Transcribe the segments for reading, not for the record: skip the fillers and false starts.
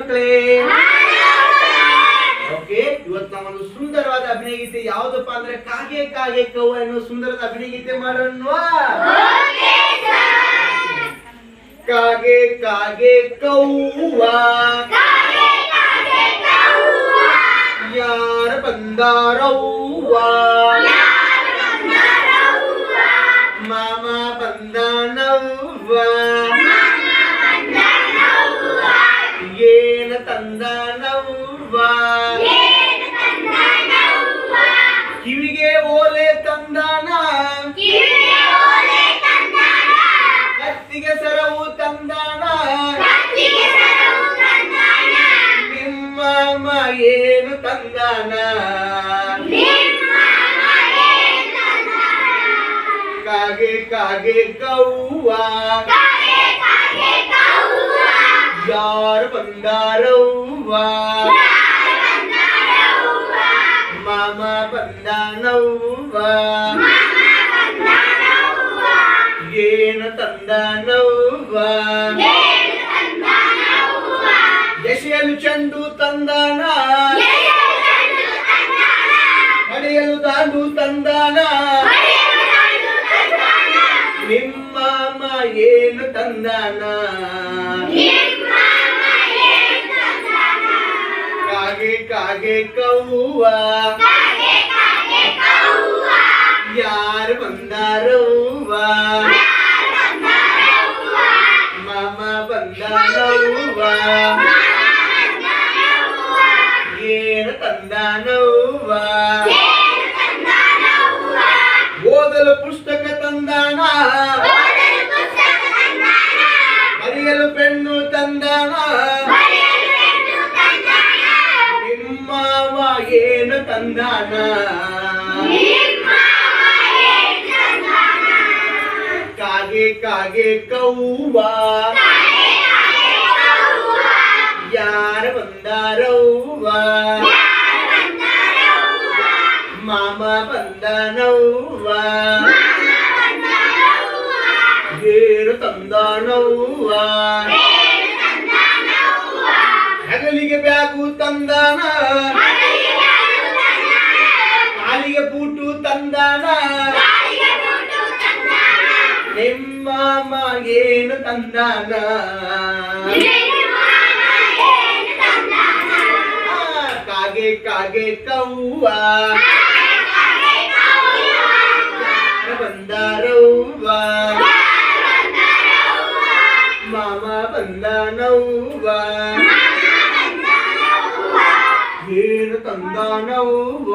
ಮಕ್ಕಳೇ. ಓಕೆ, ಇವತ್ತು ನಾವೊಂದು ಸುಂದರವಾದ ಅಭಿನಯ ಗೀತೆ ಯಾವುದಪ್ಪ ಅಂದ್ರೆ ಕಾಗೆ ಕಾಗೆ ಕವ್ವ ಅನ್ನೋ ಸುಂದರದ ಅಭಿನಯ ಗೀತೆ ಮಾಡೋಣವಾ? ಕಾಗೆ ಕಾಗೆ ಕವ್ವ ಯಾರ ಬಂದಾರವ್ವ, ಮಾಮ ಬಂದಾನವ್ವ, ಏನ ತಂದಾನವ್ವ, ಕಿವಿಗೆ ಓಲೆ ತಂದಾನ, ಕತ್ತಿಗೆ ಸರವು ತಂದಾನ, ನಿಮ್ಮ ಏನು ತಂದಾನ, ಕಾಗೆ ಕಾಗೆ ಕವ್ವ ಯಾರು ಬಂದಾರವ್ವ, ಮಾಮ ಬಂದಾನವ್ವ, ಏನು ತಂದಾನವ್ವ, ಎಸೆಯಲು ಚೆಂಡು ತಂದಾನ, ಹೊಡೆಯಲು ದಾಂಡು ತಂದಾನ, ನಿಮ್ಮ ಏನು ತಂದಾನ, ಕಾಗೆ ಕಾಗೆ ಕವ್ವ ಯಾರು ಬಂದಾರವ್ವ, ಮಾಮ ಬಂದಾನವ್ವ, ಏನು ತಂದಾನವ್ವ, ಓದಲು ಪುಸ್ತಕ ತಂದಾನ, ಬರೆಯಲು ಪೆನ್ನು ತಂದಾನ, ನಿಮ್ಮ ಏನು ತಂದಾನ, ಕಾಗೆ ಕಾಗೆ ಕವ್ವ ಯಾರು ಬಂದಾರವ್ವ, ಮಾಮ ಬಂದಾನವ್ವ, ಏನು ತಂದಾನವ್ವ, ಹೆಗಲಿಗೆ ಬ್ಯಾಗು ತಂದಾನ, ಕಾಲಿಗೆ ಬೂಟು ತಂದಾನ, ನಿಮ್ಮ ಏನು ತಂದಾನ, ಕಾಗೆ ಕಾಗೆ ಕವ್ವ ಬಂದಾರವ್ವ, ಮಾಮ ಬಂದಾನವ್ವ, ಏನು ತಂದಾನವ್ವ.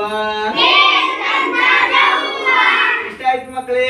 ಇಷ್ಟ ಆಯ್ತು ಮಕ್ಕಳೇ?